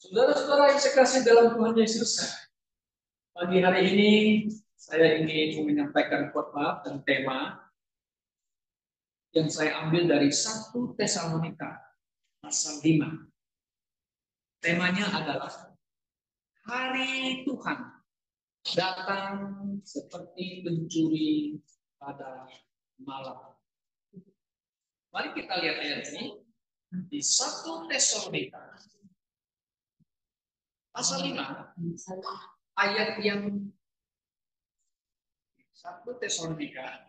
Saudara-saudara yang saya kasih dalam Tuhan Yesus, pagi hari ini saya ingin menyampaikan khotbah dan tema yang saya ambil dari 1 Tesalonika pasal 5. Temanya adalah Hari Tuhan datang seperti pencuri pada malam. Mari kita lihat ayat ini di 1 Tesalonika pasal 5 ayat yang 1 Tesalonika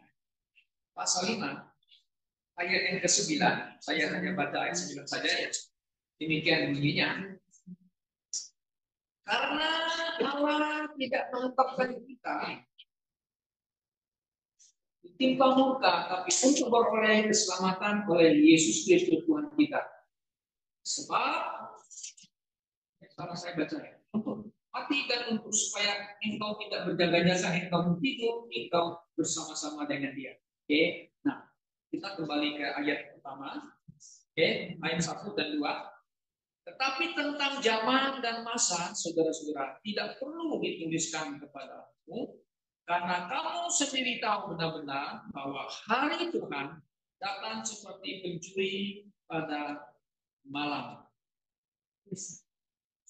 pasal 5 ayat yang ke-9. Saya hanya baca ayat 9 saja ya. Demikian bunyinya. Karena Allah tidak menetapkan kita ditimpa murka, tapi untuk beroleh keselamatan oleh Yesus Kristus Tuhan kita. Sebab, sekarang saya baca ya, untuk mati dan untuk supaya engkau tidak berjaga-jaga, engkau tidur, engkau bersama-sama dengan Dia. Oke, nah kita kembali ke ayat pertama. Oke, ayat 1 dan 2. Tetapi tentang zaman dan masa, saudara-saudara, tidak perlu dituliskan kepadamu, karena kamu sendiri tahu benar-benar bahwa hari Tuhan datang seperti pencuri pada malam.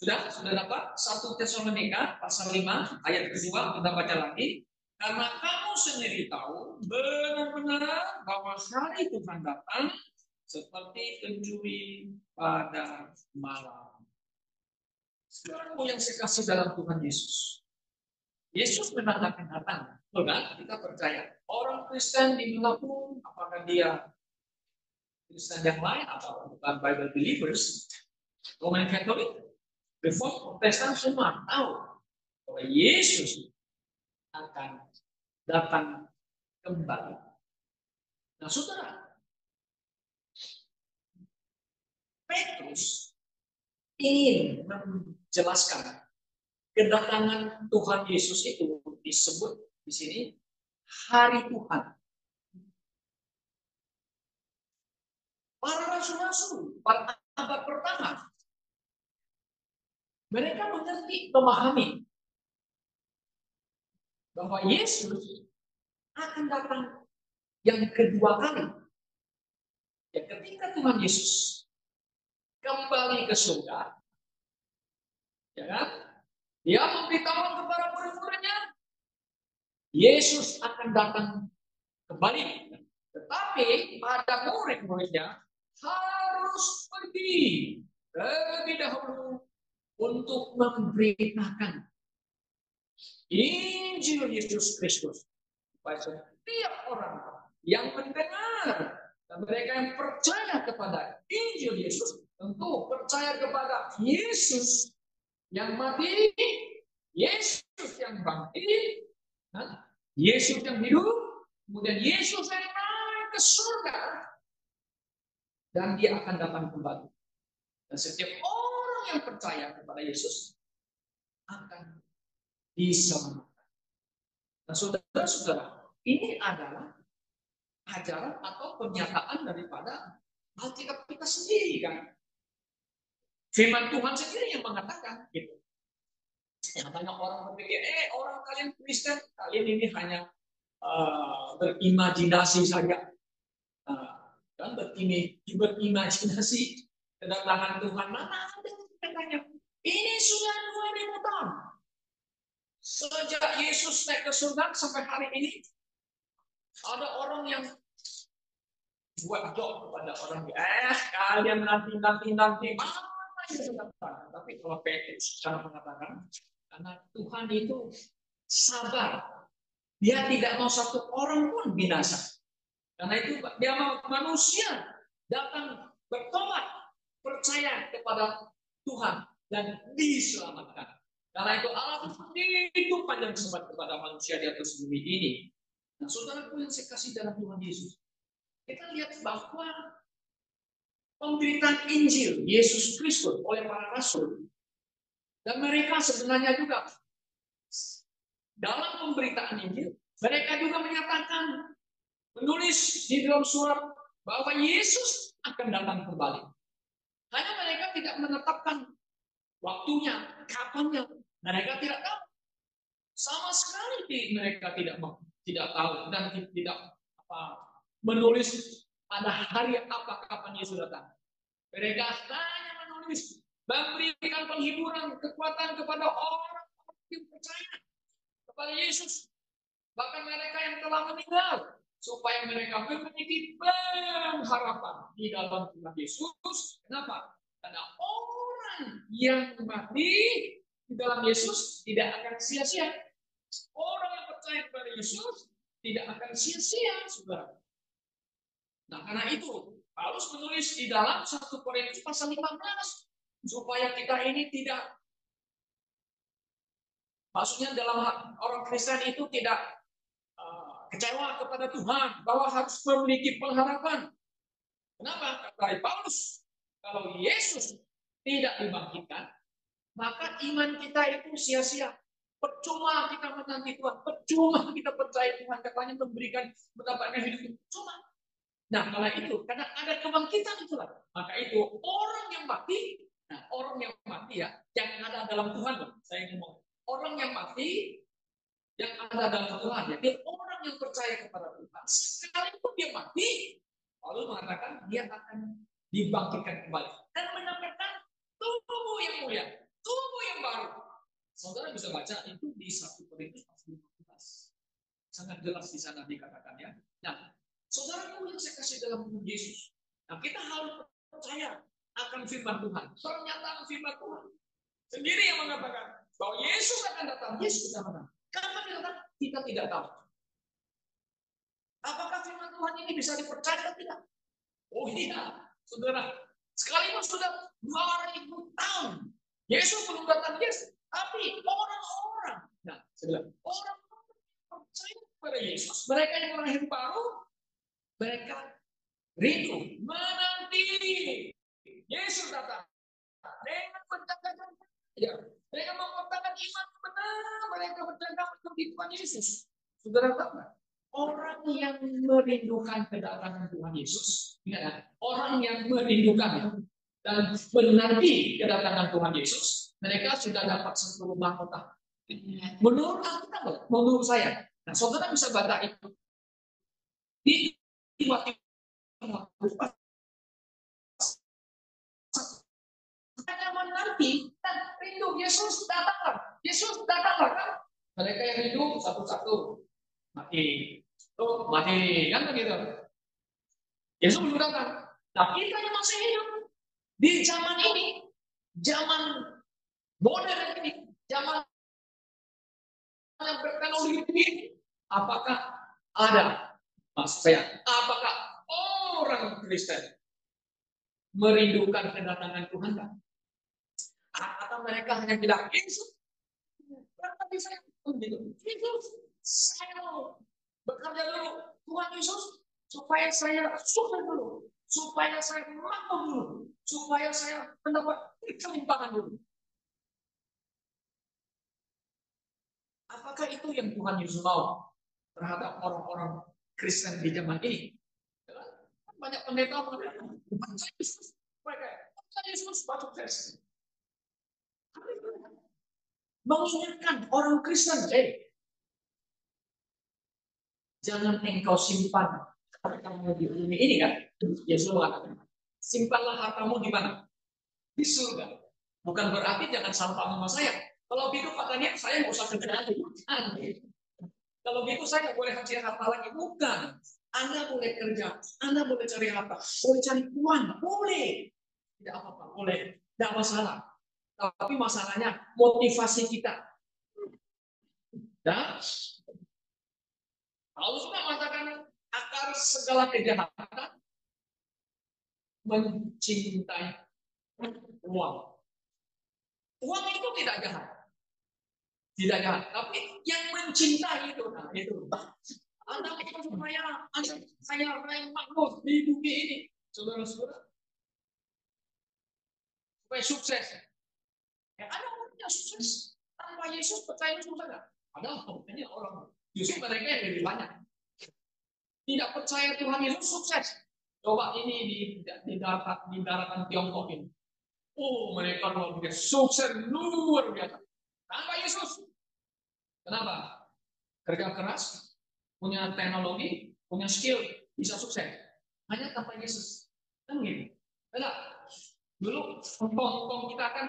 Sudah dapat? 1 Tesalonika pasal 5 ayat kedua, kita baca lagi. Karena kamu sendiri tahu benar-benar bahwa hari Tuhan datang seperti pencuri pada malam. Sekarang yang saya kasih dalam Tuhan Yesus. Yesus benar akan datang. Benar, kita percaya. Orang Kristen dimanapun, apakah dia Kristen yang lain atau bukan Bible believers, Roman Catholic, Reform, Protestan, semua tahu bahwa Yesus akan datang kembali. Nah, saudara, Petrus ingin menjelaskan kedatangan Tuhan Yesus itu disebut di sini hari Tuhan. Para rasul-rasul pada abad pertama, mereka mengerti, memahami bahwa Yesus akan datang yang kedua kali. Ya, ketika Tuhan Yesus kembali ke surga, ya kan? Dia memberitahu kepada murid-muridnya, Yesus akan datang kembali. Tetapi pada murid-muridnya harus pergi terlebih dahulu untuk memberitakan Injil Yesus Kristus supaya setiap orang yang mendengar dan mereka yang percaya kepada Injil Yesus tentu percaya kepada Yesus yang mati, Yesus yang bangkit, Yesus yang hidup, kemudian Yesus yang naik ke surga, dan Dia akan datang kembali. Dan setiap orang yang percaya kepada Yesus akan diselamatkan. Nah, saudara-saudara, ini adalah ajaran atau pernyataan daripada Alkitab kita sendiri kan. Firman Tuhan sendiri yang mengatakan gitu. Yang banyak orang berpikir, orang kalian Kristen, kalian ini hanya berimajinasi saja. Dan berimajinasi kedatangan Tuhan. Mana ada katanya? Ini sudah 2000 tahun. Sejak Yesus naik ke surga sampai hari ini, ada orang yang buat job kepada orang, kalian nanti. Tapi kalau Petrus cara mengatakan, karena Tuhan itu sabar, Dia tidak mau satu orang pun binasa. Karena itu Dia mau manusia datang bertobat, percaya kepada Tuhan dan diselamatkan. Karena itu Allah begitu panjang sabar kepada manusia di atas bumi ini. Nah, saudaraku yang saya kasih dalam Tuhan Yesus, kita lihat bahwa pemberitaan Injil Yesus Kristus oleh para rasul, dan mereka sebenarnya juga dalam pemberitaan Injil, mereka juga menyatakan, menulis di dalam surat bahwa Yesus akan datang kembali. Hanya mereka tidak menetapkan waktunya, kapannya, mereka tidak tahu. Sama sekali mereka tidak tahu dan tidak menulis pada hari apa kapan Yesus datang. Mereka hanya menulis, memberikan penghiburan, kekuatan kepada orang yang percaya kepada Yesus. Bahkan mereka yang telah meninggal, supaya mereka memiliki pengharapan di dalam Tuhan Yesus. Kenapa? Karena orang yang mati di dalam Yesus tidak akan sia-sia. Orang yang percaya kepada Yesus tidak akan sia-sia, saudara. Nah, karena itu Paulus menulis di dalam 1 Korintus pasal 15 supaya kita ini tidak, maksudnya dalam orang Kristen itu tidak kecewa kepada Tuhan bahwa harus memiliki pengharapan. Kenapa? Kata Paulus, kalau Yesus tidak dibangkitkan, maka iman kita itu sia-sia. Percuma kita menanti Tuhan, percuma kita percaya Tuhan katanya mendapatkan hidup, percuma. Nah, karena ada kebangkitan itulah. Maka itu orang yang mati, orang yang mati ya, yang ada dalam Tuhan, saya ngomong. Orang yang mati yang ada dalam Tuhan, jadi orang yang percaya kepada Tuhan, sekalipun dia mati, lalu mengatakan dia akan dibangkitkan kembali dan mendapatkan tubuh yang mulia, tubuh yang baru. Saudara bisa baca itu di 1 Korintus pasal 15. Sangat jelas di sana dikatakan ya. Nah, saudara yang saya kasih dalam Tuhan Yesus. Nah, kita harus percaya akan firman Tuhan. Pernyataan firman Tuhan sendiri yang mengatakan bahwa Yesus akan datang. Yesus akan datang. Kapan dia datang? Kita tidak tahu. Apakah firman Tuhan ini bisa dipercaya atau tidak? Oh iya, saudara. Sekalipun sudah 2000 tahun, Yesus belum datang. Yesus. Tapi orang-orang, orang percaya kepada Yesus, mereka yang lahir baru, mereka rindu menanti Yesus datang dengan menjaga dengan mengatakan iman benar, mereka berjaga untuk Tuhan Yesus. Saudara tahu nggak? Orang yang merindukan kedatangan Tuhan Yesus, orang yang merindukan dan menanti kedatangan Tuhan Yesus, mereka sudah dapat satu mahkota. Menurut Alkitab, menurut saya, nah saudara bisa baca itu di hanya menanti dan rindu Yesus datanglah. Yesus datanglah kan? Mereka yang rindu satu-satu mati, mati kan begitu. Yesus belum datang. Nah kita yang masih hidup di zaman ini, zaman modern ini, zaman yang berteknologi ini, apakah ada, apakah orang Kristen merindukan kedatangan Tuhan kan? Atau mereka hanya bilang Yesus, berarti saya Yesus, saya mau bekerja dulu Tuhan Yesus supaya saya sukses dulu, supaya saya mampu dulu, supaya saya mendapat kelimpahan dulu. Apakah itu yang Tuhan Yesus mau terhadap orang-orang Kristen di zaman ini? Banyak pendeta mengatakan Yesus, Yesus sukses. Mengingatkan orang Kristen, jangan engkau simpan hartamu di bumi ini kan? Yesus mengatakan, simpanlah hartamu di mana? Di surga. Bukan berarti jangan sampah sama saya. Kalau gitu katanya saya nggak usah kerja lagi. Kalau gitu saya nggak boleh cari harta lagi. Bukan. Anda boleh kerja, Anda boleh cari harta, boleh cari uang, boleh. Tidak apa-apa, boleh. Tidak masalah. Tapi masalahnya motivasi kita. Dan Allah sudah mengatakan akar segala kejahatan mencintai uang. Uang itu tidak jahat. Tidak jahat. Tapi yang mencintai itu, nah itu. Anda mau supaya saya raih makmur di bumi ini. Saudara-saudara. Supaya sukses. Ya, ada orang yang sukses. Tanpa Yesus percaya susah nggak? Ada banyak orang. Justru mereka yang lebih banyak. Tidak percaya Tuhan Yesus sukses. Coba ini di daratan Tiongkok ini. Oh, mereka luar biasa, sukses luar biasa. Tanpa Yesus, kenapa? Kerja keras, punya teknologi, punya skill, bisa sukses. Hanya tanpa Yesus. Kan gitu. Enggak. Dulu engkong kita kan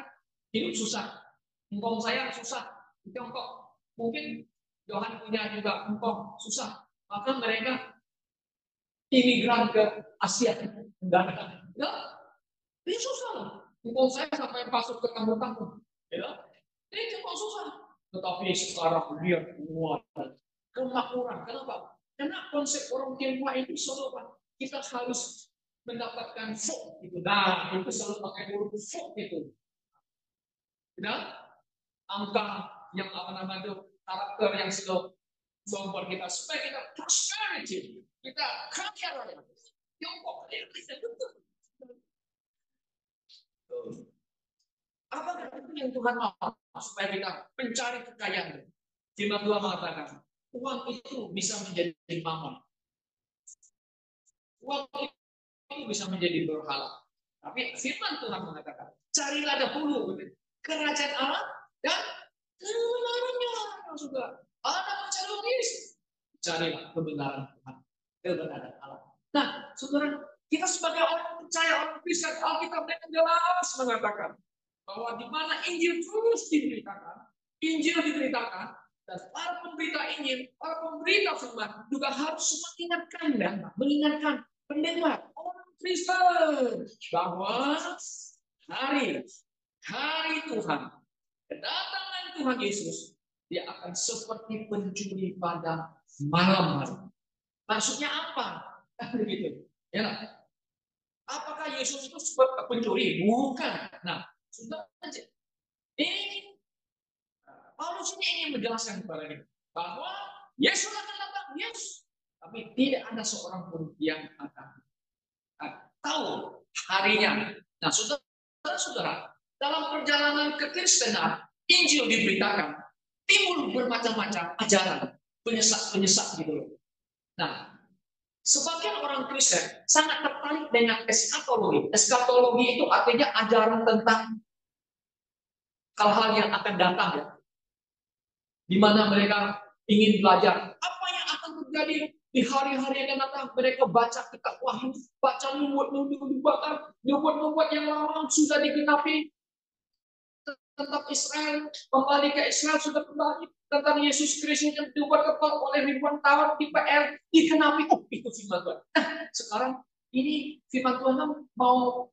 hidup susah. Engkong saya susah. Di Tiongkok. Mungkin Johan punya juga engkong susah. Maka mereka imigran ke Asia Tenggara. Ya, ini susah loh. Engkong saya sampai masuk ke kampung-kampung. Ya, ini cukup susah. Tetapi sekarang dia kuat. Kemakmuran. Kenapa? Karena konsep orang Tionghoa itu selalu kita harus mendapatkan fok itu. Nah, itu selalu pakai huruf fok itu. Dan angka yang apa namanya itu karakter yang selalu membuat kita supaya kita prosperity, kita kaya raya. Tiongkok apakah itu yang Tuhan mau supaya kita mencari kekayaan? Firman Tuhan mengatakan uang itu bisa menjadi mama, uang itu bisa menjadi berhala. Tapi firman Tuhan mengatakan carilah dahulu kerajaan Allah dan kebenarannya, saudara. Ada mencari logis. Carilah kebenaran Tuhan, kebenaran Allah. Nah, saudara, kita sebagai orang percaya, orang Kristen, Alkitab dengan jelas mengatakan bahwa di mana Injil terus diberitakan, Injil diberitakan, dan para pemberita Injil, para pemberita firman juga harus mengingatkan dan mengingatkan pendengar orang Kristen bahwa hari Tuhan, kedatangan Tuhan Yesus, dia akan seperti pencuri pada malam hari. Maksudnya apa? Begitu. Ya. Apakah Yesus itu seperti pencuri? Bukan. Nah, sudah aja. Ini Paulus ini ingin menjelaskan kepada kita bahwa Yesus akan datang, yes. Tapi tidak ada seorang pun yang akan tahu harinya. Nah, saudara-saudara, dalam perjalanan kekristenan, Injil diberitakan, timbul bermacam-macam ajaran, penyesak gitu loh. Nah, sebagian orang Kristen sangat tertarik dengan eskatologi. Eskatologi itu artinya ajaran tentang hal-hal yang akan datang ya. Di mana mereka ingin belajar apa yang akan terjadi di hari-hari yang akan datang. Mereka baca kitab Wahyu, baca nubuat yang lama sudah digenapi tentang Israel, kembali ke Israel sudah kembali, tentang Yesus Kristus yang dibuat oleh ribuan tahun di PR digenapi. Oh, itu firman Tuhan. Nah, sekarang ini firman Tuhan mau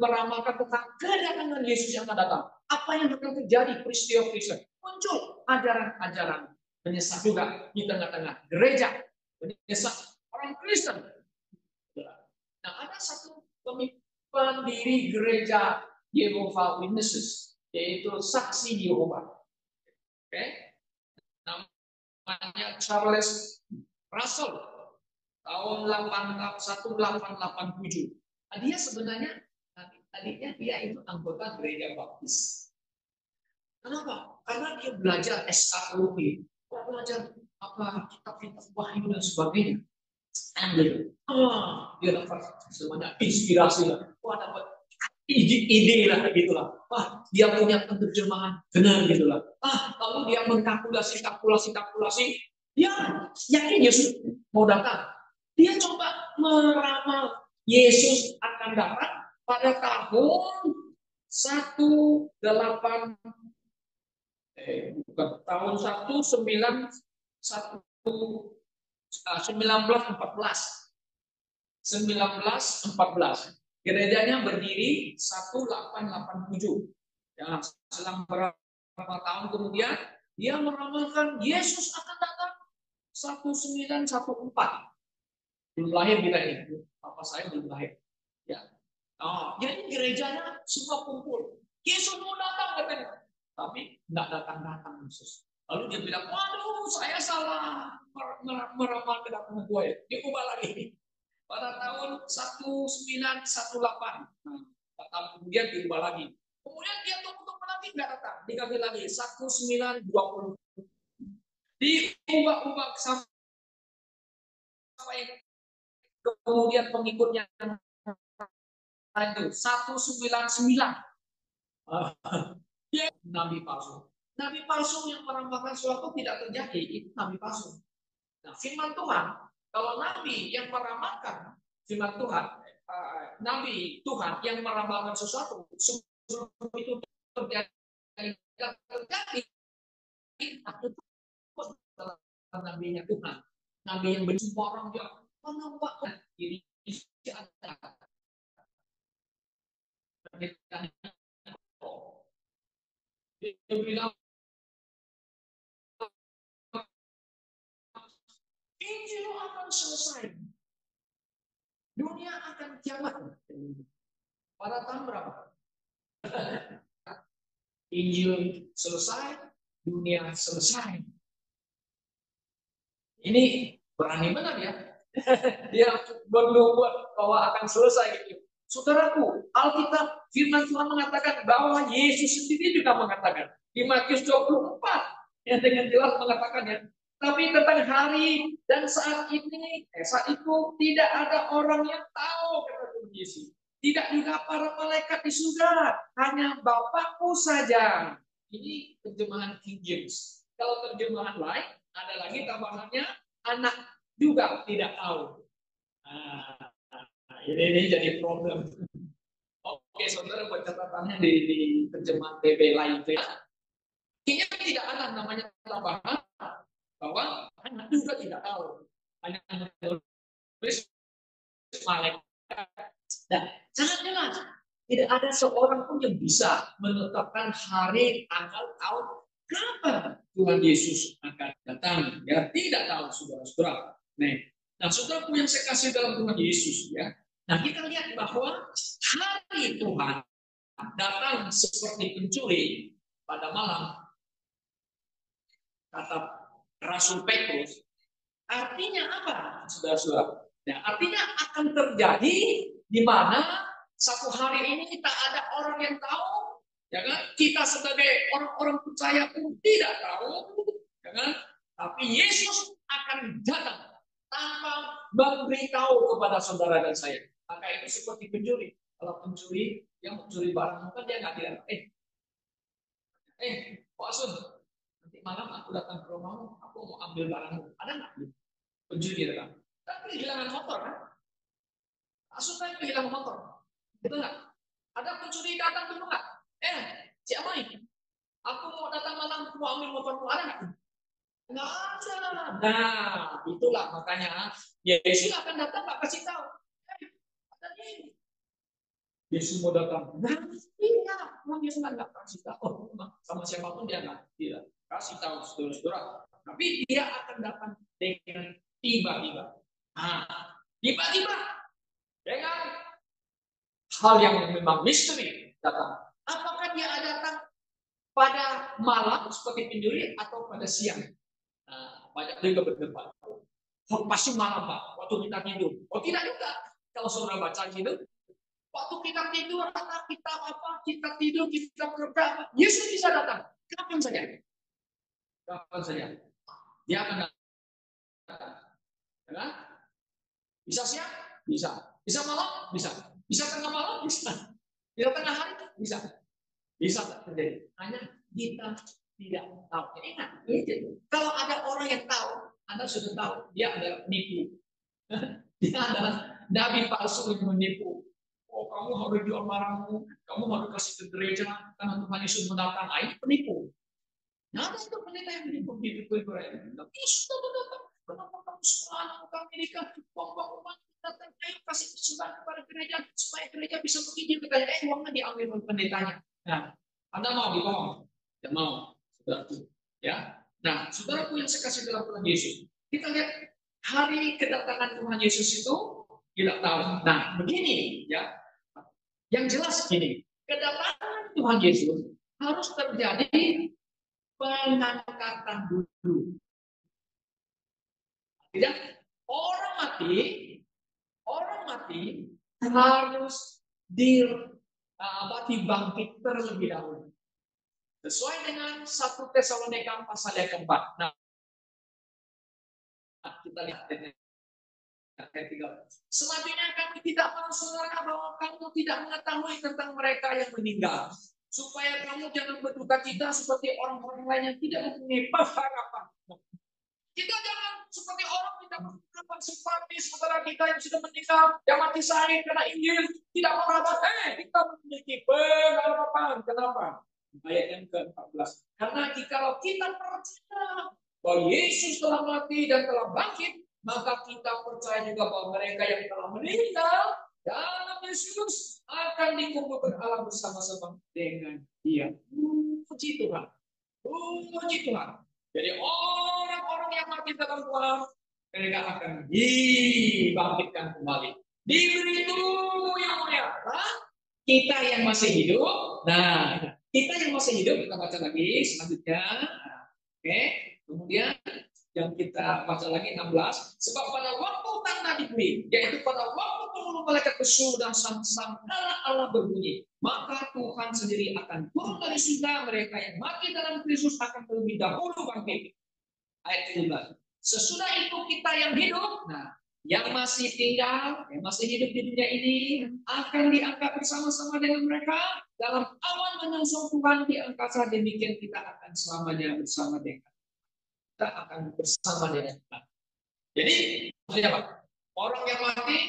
meramalkan tentang kedatangan Yesus yang akan datang. Apa yang akan terjadi peristiwa Kristen? Muncul ajaran-ajaran menyesat juga di tengah-tengah gereja, menyesat orang Kristen. Nah, ada satu pendiri gereja Jehovah Witnesses, yaitu saksi Yehova. Oke, namanya Charles Russell, tahun 1887. Nah, dia sebenarnya tadinya dia itu anggota gereja Baptis. Kenapa? Karena dia belajar eskatologi, belajar apa kitab-kitab Wahyu dan sebagainya. Dia dapat semuanya inspirasi lah. Wah, dapat ide lah gitulah. Wah, dia punya penerjemahan benar gitulah. Lalu dia mengkalkulasi. Dia yakin Yesus mau datang. Dia coba meramal Yesus akan datang pada tahun 1914. Gerejanya berdiri 1887. Ya, selang beberapa tahun kemudian dia meramalkan Yesus akan datang 1914. Belum lahir kita ini. Papa saya belum lahir. Ya. Jadi gerejanya semua kumpul. Yesus mau datang katanya. Tapi nggak datang Yesus. Lalu dia bilang, waduh saya salah meramal kedatangan gue. Diubah lagi. Pada tahun 1918. Nah, tahun kemudian diubah lagi. Kemudian dia tunggu lagi nggak datang. Diganti lagi 1920. Diubah-ubah sampai kemudian pengikutnya itu 199. Dia nabi palsu. Nabi palsu yang meramalkan sesuatu tidak terjadi, itu nabi palsu. Nah, firman Tuhan, kalau nabi yang meramalkan firman Tuhan, nabi Tuhan yang meramalkan sesuatu sebelum itu terjadi, terjadi, nabinya Tuhan, nabi yang benci orang dia menampakkan diri ada. Dia bilang Injil akan selesai, dunia akan kiamat. Pada tahun berapa? Injil selesai, dunia selesai. Ini berani benar ya. Dia belum buat bahwa akan selesai gitu. Saudaraku, Alkitab firman Tuhan mengatakan bahwa Yesus sendiri juga mengatakan di Matius 24 yang dengan jelas mengatakannya. Tapi tentang hari dan saat ini, saat itu tidak ada orang yang tahu, kata Tuhan Yesus. Tidak juga para malaikat di surga, hanya Bapakku saja. Ini terjemahan King James. Kalau terjemahan lain, ada lagi tambahannya, anak juga tidak tahu. Ini jadi problem. Oke, saudara buat catatannya di terjemahan TB lain. Ini tidak ada namanya tambahan bahwa anak juga tidak tahu. Hanya menulis malaikat. Dan sangat jelas. Tidak ada seorang pun yang bisa menetapkan hari, tanggal, tahun kapan Tuhan Yesus akan datang. Ya, tidak tahu saudara-saudara. Nah, saudaraku yang saya kasih dalam Tuhan Yesus, ya. Nah, kita lihat bahwa hari Tuhan datang seperti pencuri pada malam, kata Rasul Petrus. Artinya apa, saudara-saudara? Ya, artinya akan terjadi di mana satu hari ini tak ada orang yang tahu, ya kan? Kita sebagai orang-orang percaya pun tidak tahu, ya kan? Tapi Yesus akan datang tanpa memberitahu kepada saudara dan saya. Maka itu seperti pencuri. Kalau pencuri yang mencuri barang, kan dia nggak bilang, Pak Asun, nanti malam aku datang ke rumahmu, aku mau ambil barangmu. Ada nggak pencuri datang? Tapi kehilangan motor kan? Asun kan kehilangan motor. Betul nggak? Ada pencuri datang ke rumah. Cik Amai, aku mau datang malam, mau ambil motorku, ada nggak? Nggak ada. Nah, itulah makanya Yesus akan datang nggak kasih tahu. Ada ini. Yesus mau datang. Nah, iya, Yesus nggak kasih tahu. Sama siapapun dia nggak kasih tahu saudara-saudara. Tapi dia akan datang dengan tiba-tiba. Nah, tiba-tiba dengan hal yang memang misteri datang. Apakah dia datang pada malam seperti pencuri atau pada siang? Nah, banyak juga berdebat. Oh, pasti malam Pak, waktu kita tidur. Oh tidak juga. Kalau saudara baca gitu, waktu kita tidur, kita tidur, kita kerja, Yesus bisa datang. Kapan saja? Kapan saja? Dia akan datang. Ya? Bisa siang? Bisa. Bisa malam? Bisa. Bisa tengah malam? Bisa. Bisa tengah hari? Bisa. Bisa terjadi. Hanya kita tidak tahu. Ingat, kalau ada orang yang tahu, Anda sudah tahu, dia adalah penipu. Dia adalah nabi palsu yang menipu. Oh, kamu harus jual barangmu, kamu harus kasih ke gereja, karena Tuhan Yesus mendatang. Ini penipu. Nah, ada itu pendeta yang menipu itu. Tapi sudah datang. Kenapa kamu sekolah ke Amerika? Uang datang, ayo kasih kesukaan kepada gereja supaya gereja bisa mengizinkan kita. Uangnya diambil oleh pendetanya. Nah, Anda mau dibohong? Tidak mau, saudaraku. Ya. Nah, saudaraku yang saya kasih dalam Tuhan Yesus, kita lihat hari kedatangan Tuhan Yesus itu tidak tahu. Nah, begini ya. Yang jelas gini, kedatangan Tuhan Yesus harus terjadi pengangkatan dulu. Tidak, orang mati harus dibangkit terlebih dahulu. Sesuai dengan 1 Tesalonika pasal yang keempat. Nah, kita lihat Ayat 3. Selanjutnya kami tidak mau saudara bahwa kamu tidak mengetahui tentang mereka yang meninggal, supaya kamu jangan berduka cita seperti orang-orang lain yang tidak mempunyai pengharapan. Kita jangan seperti orang tidak berharapan, seperti saudara kita yang sudah meninggal, yang mati syahid karena Injil, tidak berharapan. Kita memiliki pengharapan. Kenapa? Ayat yang ke-14. Karena kalau kita percaya bahwa Yesus telah mati dan telah bangkit, maka kita percaya juga bahwa mereka yang telah meninggal dalam Yesus akan dikumpulkan Allah bersama-sama dengan Dia. Puji Tuhan. Puji Tuhan. Jadi orang-orang yang mati dalam Tuhan, mereka akan dibangkitkan kembali. Diberi itu yang mulia. Nah, kita yang masih hidup, kita yang masih hidup, kita baca lagi selanjutnya. Oke, kemudian yang kita baca lagi 16. Sebab pada waktu tanda diberi, yaitu pada waktu penghulu malaikat berseru dan sangkala Allah berbunyi, maka Tuhan sendiri akan turun dari surga, mereka yang mati dalam Kristus akan terlebih dahulu bangkit. Ayat 17. Sesudah itu kita yang hidup, yang masih tinggal, yang masih hidup di dunia ini, akan diangkat bersama-sama dengan mereka dalam awan menyongsong Tuhan di angkasa. Demikian kita akan selamanya bersama dengan kita akan bersama dengan Tuhan. Jadi, maksudnya apa? Orang yang mati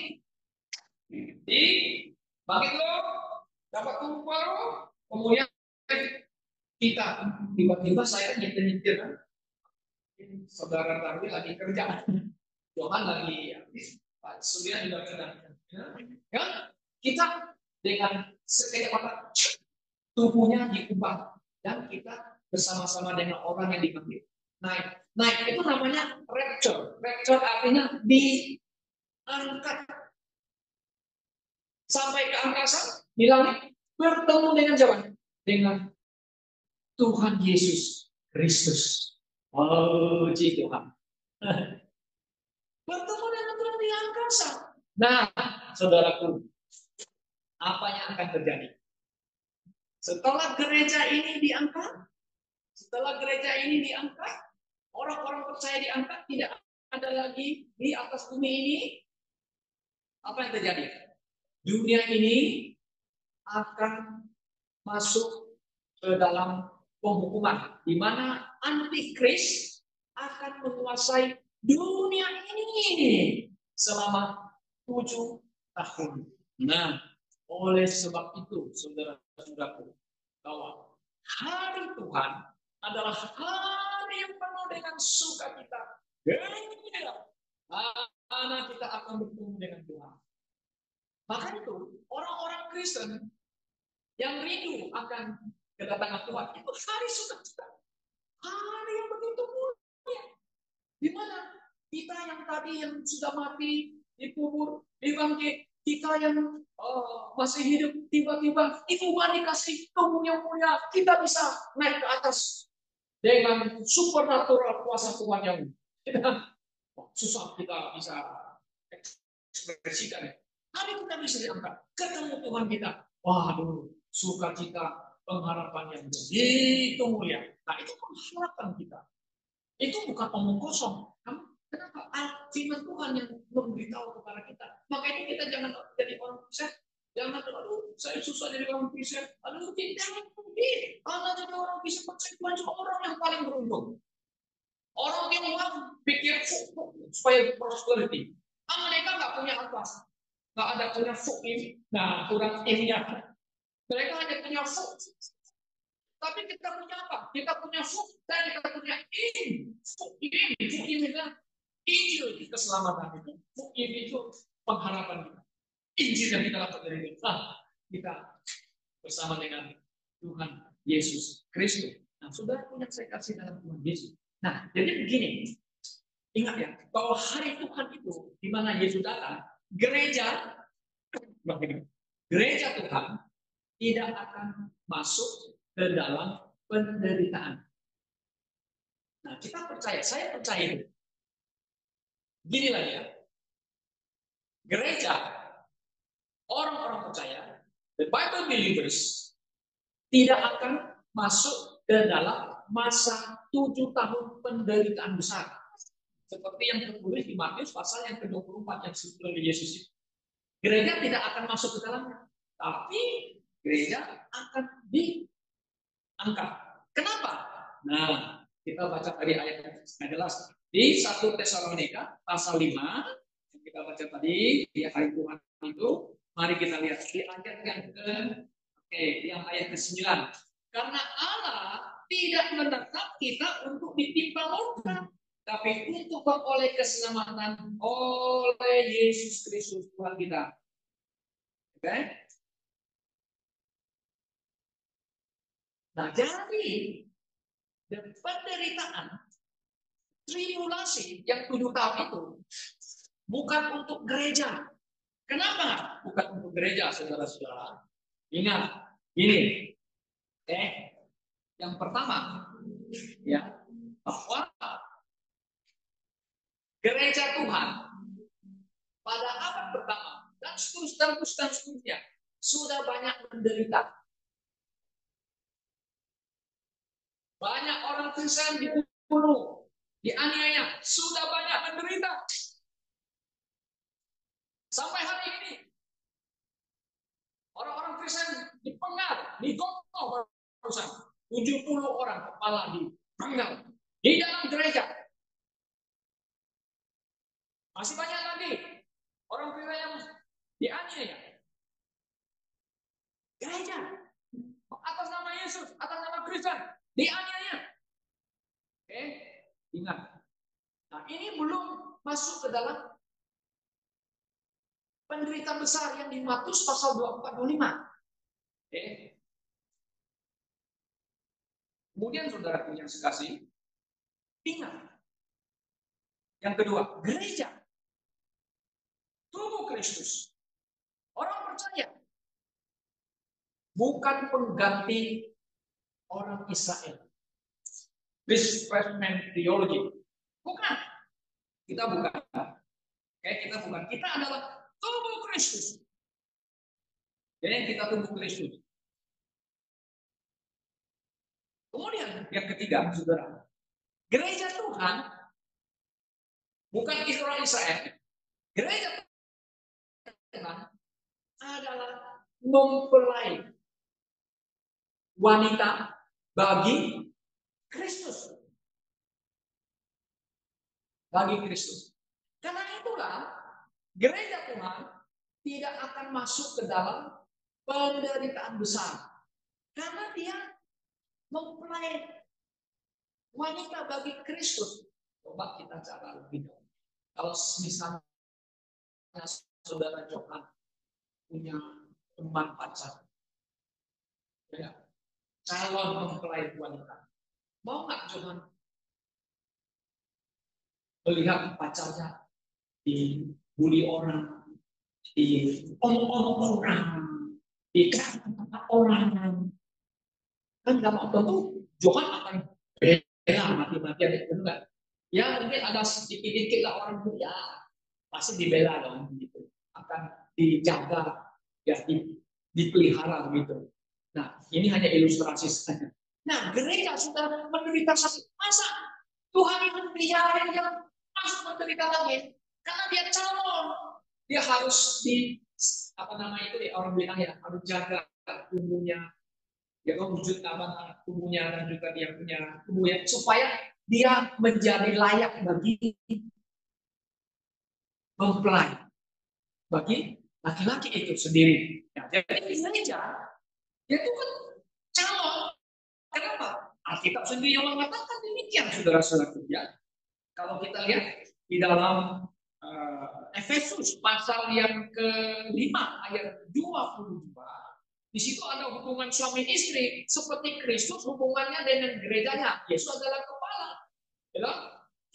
di bangkit lo, dapat tubuh baru, kemudian kita tiba-tiba saya nyetir kan, saudara Tarwi lagi kerja, Johan lagi Pak Surya juga sedang, ya kita dengan seketika tubuhnya diubah dan kita bersama-sama dengan orang yang dipanggil naik itu namanya rapture. Rapture artinya diangkat sampai ke angkasa, di langit, bertemu dengan siapa? Dengan Tuhan Yesus Kristus. Puji Tuhan. Bertemu dengan Tuhan di angkasa. Nah, saudaraku, apa yang akan terjadi? Setelah gereja ini diangkat, orang-orang percaya diangkat, tidak ada lagi di atas bumi ini. Apa yang terjadi? Dunia ini akan masuk ke dalam penghukuman, di mana antikris akan menguasai dunia ini selama 7 tahun. Nah, oleh sebab itu, saudara-saudaraku, bahwa hari Tuhan adalah hari yang penuh dengan sukacita. Karena kita akan bertemu dengan Tuhan. Maka itu, orang-orang Kristen yang rindu akan kedatangan Tuhan, itu hari sukacita. Hari yang begitu mulia. Di mana kita yang tadi yang sudah mati, dikubur, dibangkit, kita yang masih hidup, tiba-tiba Tuhan dikasih tubuh yang mulia, kita bisa naik ke atas dengan supernatural kuasa Tuhan yang susah kita bisa ekspresikan. Hari kita bisa diangkat, ketemu Tuhan kita. Waduh, sukacita, pengharapan yang begitu mulia. Nah, itu pengharapan kita. Itu bukan omong kosong. Kenapa? Firman Tuhan yang memberitahu kepada kita. Makanya kita jangan jadi orang Kristen. Jangan, aduh, saya susah jadi orang Kristen. Aduh, jangan mungkin. Karena jadi orang Kristen, Tuhan cuma orang yang paling beruntung. Orang yang pikir supaya prosperity. Mereka nggak punya apa. Nggak ada punya ini. Nah, kurang ini ya. Mereka hanya punya tapi kita punya apa? Kita punya dan kita punya ini. Ini kan Injil keselamatan itu. Ini itu pengharapan kita. Injil yang kita dapat dari Tuhan. Kita bersama dengan Tuhan Yesus Kristus. Nah, saudara punya saya kasih dalam Tuhan Yesus. Nah, jadi begini. Ingat ya, bahwa hari Tuhan itu di mana Yesus datang, gereja Tuhan tidak akan masuk ke dalam penderitaan. Nah, kita percaya, saya percaya. Gini lah ya. Gereja, orang-orang percaya, the Bible believers, tidak akan masuk ke dalam masa 7 tahun penderitaan besar. Seperti yang tertulis di Matius pasal yang ke-24 yang disebut oleh Yesus. Gereja tidak akan masuk ke dalamnya, tapi gereja akan diangkat. Kenapa? Nah, kita baca tadi ayat yang jelas di 1 Tesalonika pasal 5 yang kita baca tadi di hari Tuhan itu. Mari kita lihat di ayat yang ayat ke-9. Karena Allah tidak menetap kita untuk ditimpa murka, tapi untuk memperoleh keselamatan oleh Yesus Kristus Tuhan kita. Oke? Nah, jadi penderitaan tribulasi yang 7 tahun itu bukan untuk gereja. Kenapa? Bukan untuk gereja, saudara-saudara. Ingat, ini, yang pertama, ya, bahwa gereja Tuhan pada abad pertama dan seterusnya sudah banyak menderita. Banyak orang Kristen dibunuh, dianiaya, sudah banyak menderita. Sampai hari ini, orang-orang Kristen dipenggal, digotong barusan. 70 orang kepala dipenggal di dalam gereja. Masih banyak lagi orang Kristen yang dianiaya. Gereja atas nama Yesus, atas nama Kristen dianiaya. Oke, ingat. Nah, ini belum masuk ke dalam penderitaan besar yang di Matius pasal 24-25. Oke. Kemudian saudara yang sekasih, ingat. Yang kedua, gereja, tubuh Kristus. Orang percaya bukan pengganti orang Israel. Displacement theology. Bukan. Kita bukan. Kita bukan. Kita adalah tubuh Kristus. Jadi kita tubuh Kristus. Kemudian yang ketiga, saudara, gereja Tuhan bukan orang Israel. Gereja Tuhan adalah mempelai wanita bagi Kristus. Bagi Kristus. Karena itulah gereja Tuhan tidak akan masuk ke dalam penderitaan besar. Karena dia mempelai wanita bagi Kristus. Coba kita cara lebih dahulu. Kalau misalnya saudara Johan punya teman pacar, ya, calon mempelai wanita, mau nggak Johan melihat pacarnya dibully orang, diomong-omong orang, dikata orang, kan nggak mau, tentu Johan akan bela mati-matian, itu enggak? Ya mungkin ada sedikit-sedikit lah orang muda, pasti dibela dong, gitu, akan dijaga, ya dipelihara gitu. Nah, ini hanya ilustrasi saja. Nah, gereja sudah menderita satu masa. Tuhan itu biarin yang masuk menderita lagi, karena dia calon, dia harus orang bilang ya, harus jaga tubuhnya, ya wujud tubuhnya dan juga dia punya tubuhnya supaya dia menjadi layak bagi mempelai, bagi laki-laki itu sendiri. Ya, jadi gereja dia itu kan calon. Kenapa? Alkitab sendiri yang mengatakan demikian, saudara-saudara. Ya. Kalau kita lihat di dalam Efesus pasal yang ke-5 ayat 22, di situ ada hubungan suami istri seperti Kristus hubungannya dengan gerejanya. Yesus adalah kepala. Ya?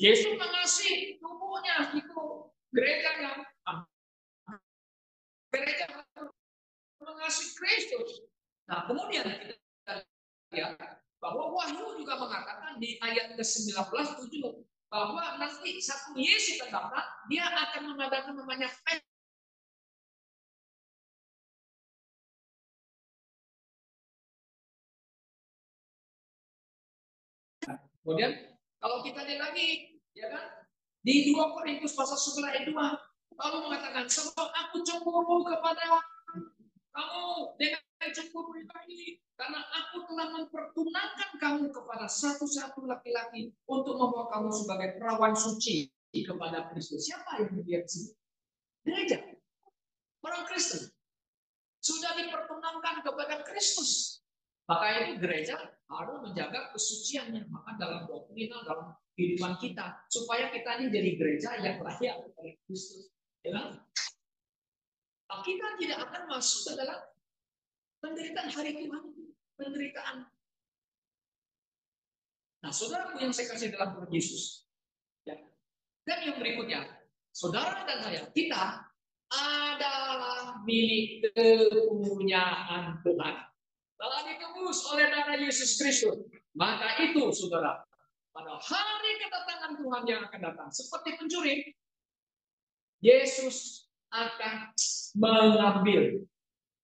Yesus mengasihi tubuhnya itu gerejanya. Gereja mengasihi Kristus. Nah, kemudian kita lihat bahwa Wahyu juga mengatakan di ayat ke-19 bahwa nanti satu Yesus akan datang, dia akan mengadakan namanya kemudian kalau kita lihat lagi, ya kan, Di 2 Korintus pasal 11 ayat 2, Paulus mengatakan, sebab aku cemburu kepada kamu dengan cemburu ilahi, karena aku telah mempertunangkan kamu kepada satu-satu laki-laki untuk membawa kamu sebagai perawan suci kepada Kristus. Siapa yang dilihat sini? Gereja, orang Kristen sudah dipertunangkan kepada Kristus. Maka itu gereja harus menjaga kesuciannya. Maka dalam doktrin, dalam kehidupan kita, supaya kita ini jadi gereja yang layak kepada Kristus. Ya? Kita tidak akan masuk ke dalam penderitaan hari Tuhan. Penderitaan. Nah, saudaraku yang saya kasih dalam Tuhan Yesus. Ya. Dan yang berikutnya, saudara dan saya, kita adalah milik kepunyaan Tuhan. Telah ditebus oleh darah Yesus Kristus. Maka itu, saudara, pada hari kedatangan Tuhan yang akan datang, seperti pencuri, Yesus akan mengambil,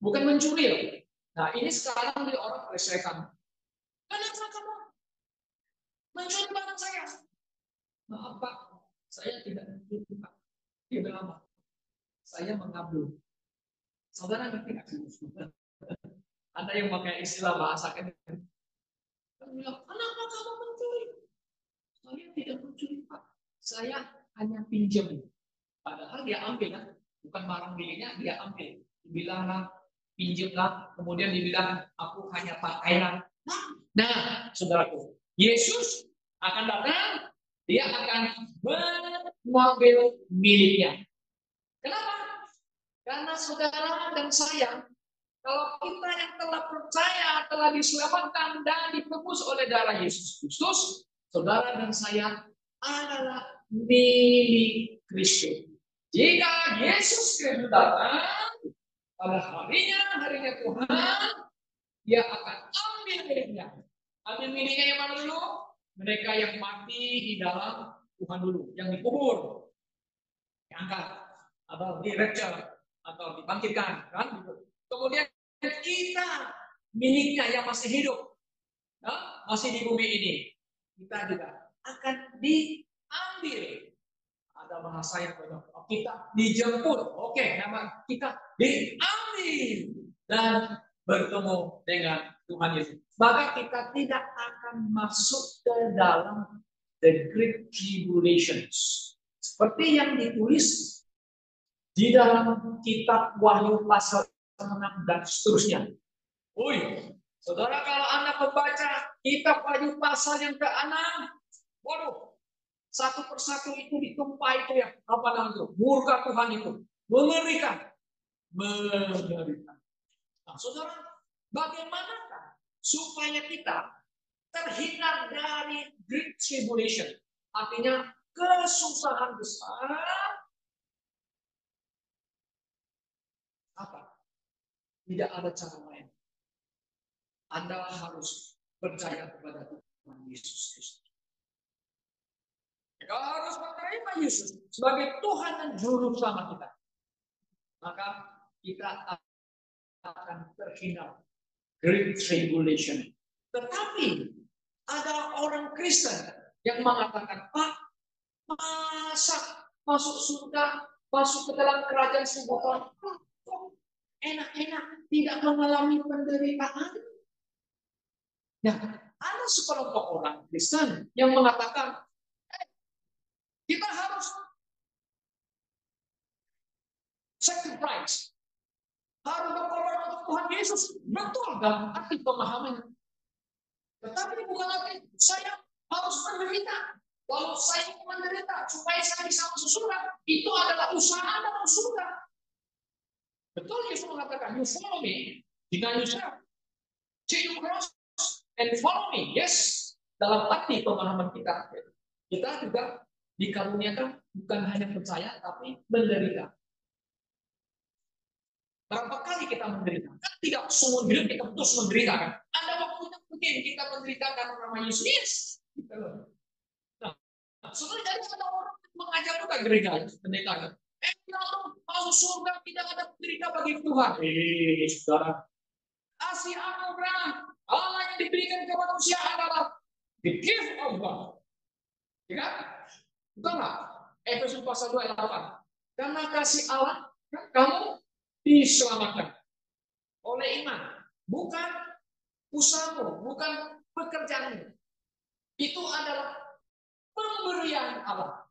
bukan mencuri. Nah, ini sekarang di orang persekan. Kenapa kamu mencuri barang saya? Maaf Pak, saya tidak mencuri Pak. Dia bilang, saya mengambil. Saudara ngerti nggak? Ada yang pakai istilah bahasa kan? Bilang, kenapa kamu mencuri? Saya tidak mencuri Pak. Saya hanya pinjam. Padahal dia ambil kan? Bukan barang miliknya, dia ambil. Dibilanglah, pinjamlah. Kemudian dibilang, aku hanya pakailah. Nah, saudaraku, Yesus akan datang. Dia akan mengambil miliknya. Kenapa? Karena saudara dan saya, kalau kita yang telah percaya, telah diselamatkan dan ditebus oleh darah Yesus Kristus, saudara dan saya adalah milik Kristus. Jika Yesus Kristus datang pada harinya Tuhan, dia akan ambil miliknya. Ambil miliknya yang mana dulu? Mereka yang mati di dalam Tuhan dulu, yang dikubur, diangkat, atau di-rapture, atau dibangkitkan, kan? Kemudian kita miliknya yang masih hidup, ya, masih di bumi ini, kita juga akan diambil. Ada bahasa yang benar. Kita dijemput, oke, nama kita diambil dan bertemu dengan Tuhan Yesus. Maka kita tidak akan masuk ke dalam the Great Tribulations. Seperti yang ditulis di dalam kitab Wahyu pasal 6 dan seterusnya. Saudara, kalau Anda membaca kitab Wahyu pasal yang ke-6, waduh, satu persatu itu ditumpah itu ya, apa namanya itu? Murka Tuhan itu. Mengerikan. Mengerikan. Nah, saudara, bagaimanakah supaya kita terhindar dari Great Tribulation? Artinya kesusahan besar. Apa? Tidak ada cara lain. Anda harus percaya kepada Tuhan Yesus Kristus. Kita harus menerima Yesus sebagai Tuhan dan Juru Selamat kita. Maka kita akan terhindar Great Tribulation. Tetapi ada orang Kristen yang mengatakan, Pak, masa masuk surga, masuk ke dalam kerajaan sebuah enak-enak, tidak mengalami penderitaan. Nah, ada sekelompok orang Kristen yang mengatakan, kita harus sacrifice, harus berkorban untuk Tuhan Yesus. Betul dalam arti pemahaman. Tetapi bukan arti saya harus menderita. Kalau saya menderita supaya saya bisa masuk surga, itu adalah usaha Anda masuk surga. Betul Yesus mengatakan, you follow me, dengan Yusuf, take your cross and follow me. Yes, dalam arti pemahaman kita, kita juga dikaruniakan bukan hanya percaya, tapi menderita. Berapa kali kita menderita? Kan tidak semua hidup kita terus menderita kan? Ada waktunya mungkin kita menderita karena nama Yesus. Yes. Nah, sebenarnya ada orang mengajar juga gereja pendeta kan? Kalau masuk surga tidak ada penderita bagi Tuhan. Saudara, kasih anugerah Allah yang diberikan kepada manusia adalah the gift of God. Ya kan? Betul nggak? Efesus pasal 2 ayat 8. Karena kasih Allah, kamu diselamatkan oleh iman. Bukan usahamu, bukan pekerjaanmu. Itu adalah pemberian Allah.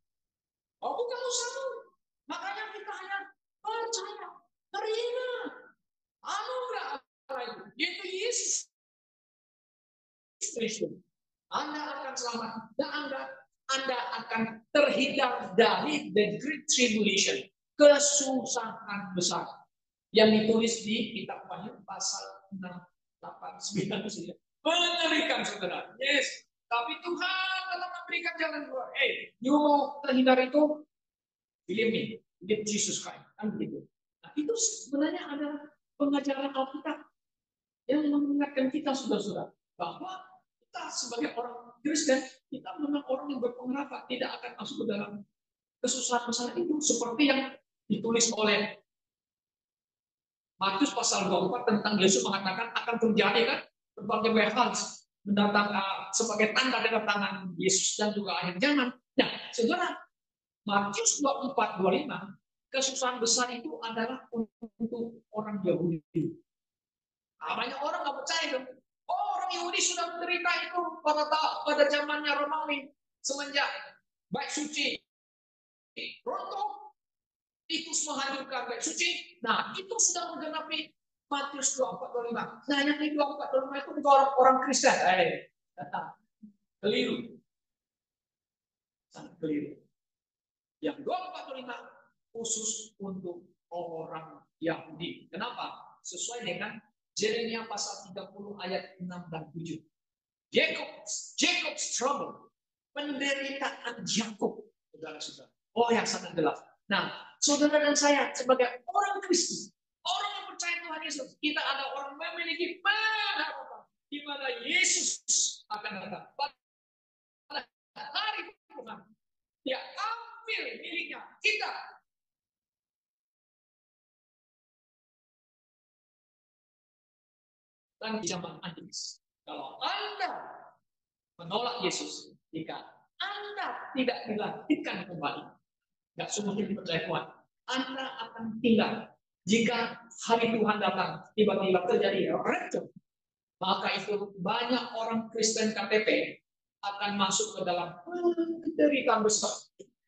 Oh, bukan usahamu. Makanya kita hanya percaya, terima anugerah Allah itu, yaitu Yesus Kristus. Anda akan selamat dan Anda akan terhindar dari the great tribulation, kesusahan besar yang ditulis di kitab Wahyu pasal 6, 8, 9. Mengerikan, saudara. Yes. Tapi Tuhan telah memberikan jalan keluar. You mau terhindar itu? Believe me, believe Jesus Christ. Kan begitu. Nah, itu sebenarnya adalah pengajaran Alkitab yang mengingatkan kita, saudara-saudara, bahwa kita sebagai orang Kristen, kita memang orang yang berpengharapan, tidak akan masuk ke dalam kesusahan besar itu, seperti yang ditulis oleh Matius pasal 24 tentang Yesus mengatakan akan terjadi kan berbagai hal mendatang sebagai tanda dengan tangan Yesus dan juga akhir zaman. Nah, saudara, Matius 24, 25, kesusahan besar itu adalah untuk orang Yahudi. Banyak orang nggak percaya dong. Oh, orang Yahudi sudah menderita itu pada zamannya Romawi semenjak bait suci runtuh, Titus menghancurkan bait suci. Nah, itu sudah menggenapi Matius 24, 25. Nah, yang di 24, 25 itu untuk orang Kristen. Keliru. Sangat keliru. Yang 24, 25 khusus untuk orang Yahudi. Kenapa? Sesuai dengan Yeremia pasal 30 ayat 6 dan 7. Jacob's trouble. Penderitaan Yakub, saudara-saudara. Oh, yang sangat jelas. Nah, saudara dan saya sebagai orang Kristen, orang yang percaya Tuhan Yesus, kita ada orang memiliki pengharapan di mana Yesus akan datang. Pada hari Tuhan, Dia ambil miliknya kita. Dan di zaman antikris, kalau Anda menolak Yesus, jika Anda tidak dilantikkan kembali, nggak semuanya dipercaya Tuhan, Anda akan tinggal. Jika hari Tuhan datang, tiba-tiba terjadi rapture, maka itu banyak orang Kristen KTP akan masuk ke dalam penderitaan besar.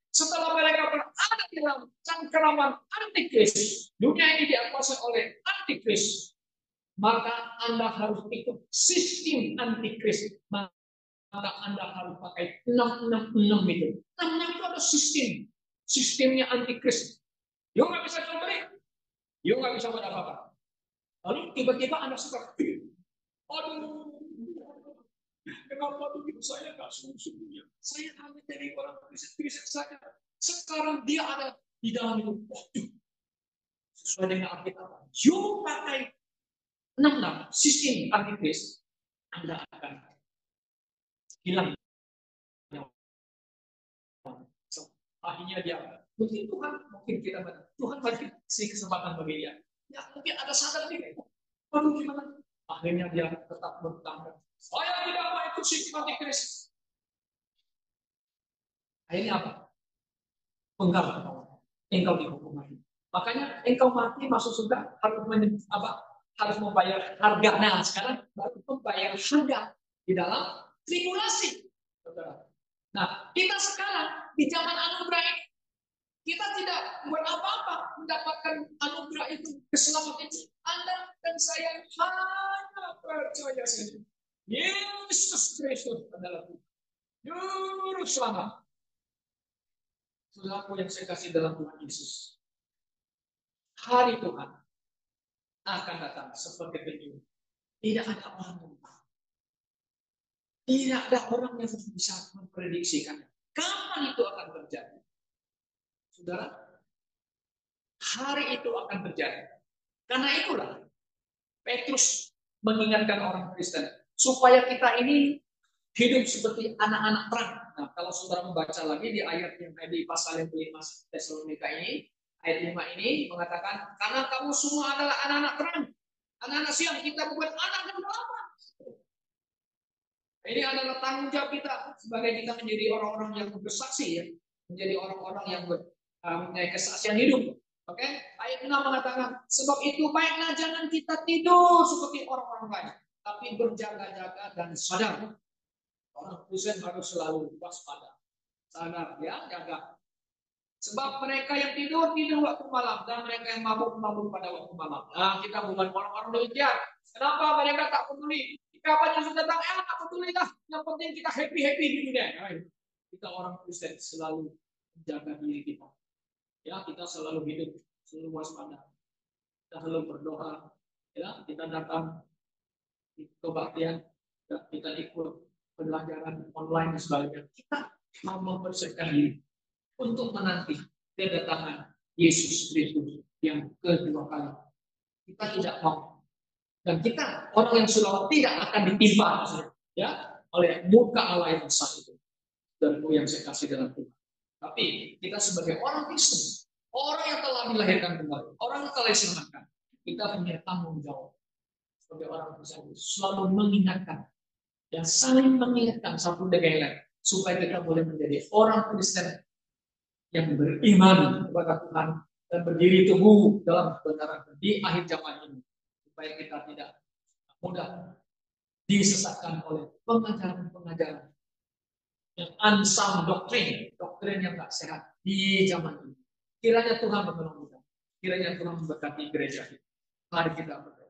Setelah mereka berada di dalam cengkeraman antikris, dunia ini diakuasai oleh antikris, maka Anda harus ikut sistem antikris. Maka Anda harus pakai 666 itu. 666 itu ada sistemnya antikris. You nggak bisa coba, you nggak bisa buat apa-apa. Lalu tiba-tiba Anda suka, aduh, kenapa begitu saya nggak sungguh-sungguhnya? Saya ambil dari orang Kristen saya. Sekarang dia ada di dalam itu. Waduh, sesuai dengan Alkitab. You pakai 66 sistem antikris, Anda akan hilang. Akhirnya dia, mungkin kita Tuhan bagi kesempatan bagi dia. Ya, mungkin ada sadar diri. Waduh, gimana? Akhirnya dia tetap bertanggung. Saya tidak mau ikut sistem antikris. Akhirnya apa? Penggal. Engkau dihukum mati. Makanya engkau mati masuk surga harus membayar harga. Nah, sekarang baru membayar harga di dalam tribulasi. Nah, kita sekarang di zaman anugerah ini, kita tidak buat apa-apa mendapatkan anugerah itu, keselamatan itu. Anda dan saya hanya percaya saja. Yesus Kristus adalah Juru Selamat. Saudaraku yang saya kasih dalam Tuhan Yesus, hari Tuhan akan datang seperti penyuh. Tidak ada orang yang tahu. Tidak ada orang yang bisa memprediksikan kapan itu akan terjadi. Saudara, hari itu akan terjadi. Karena itulah Petrus mengingatkan orang Kristen supaya kita ini hidup seperti anak-anak terang. Nah, kalau saudara membaca lagi di ayat yang di pasal yang kelima Tesalonika ini, ayat 5 ini mengatakan, karena kamu semua adalah anak-anak terang, anak-anak siang, kita bukan anak yang lama. Ini adalah tanggung jawab kita sebagai kita menjadi orang-orang yang bersaksi ya, menjadi orang-orang yang mempunyai kesaksian hidup. Oke, ayat 6 mengatakan, sebab itu baiklah jangan kita tidur seperti orang-orang lain, tapi berjaga-jaga dan sadar. Orang Kristen harus selalu waspada, sadar ya, jaga. Sebab mereka yang tidur waktu malam, dan mereka yang mabuk pada waktu malam. Nah, kita bukan orang-orang demikian. Kenapa mereka tak peduli? Kapan yang sudah datang, tak peduli lah. Yang penting kita happy di dunia. Kita orang Kristen selalu menjaga diri kita. Ya, kita selalu hidup, selalu waspada. Kita selalu berdoa. Ya, kita datang di kebaktian, kita ikut pelajaran online dan sebagainya. Kita mau mempersiapkan diri untuk menanti kedatangan Yesus Kristus yang kedua kali. Kita tidak mau, dan kita orang yang sudah tidak akan ditimpa ya oleh muka Allah yang besar itu dan yang saya kasih dalam Tuhan. Tapi kita sebagai orang Kristen, orang yang telah dilahirkan kembali, orang yang telah diselamatkan, kita punya tanggung jawab sebagai orang Kristen selalu mengingatkan dan saling mengingatkan satu dengan yang lain supaya kita boleh menjadi orang Kristen yang beriman kepada Tuhan dan berdiri teguh dalam kebenaran di akhir zaman ini supaya kita tidak mudah disesatkan oleh pengajaran-pengajaran yang unsound doktrin yang tak sehat di zaman ini. Kiranya Tuhan menolong kita. Kiranya Tuhan memberkati gereja kita. Mari kita berdoa.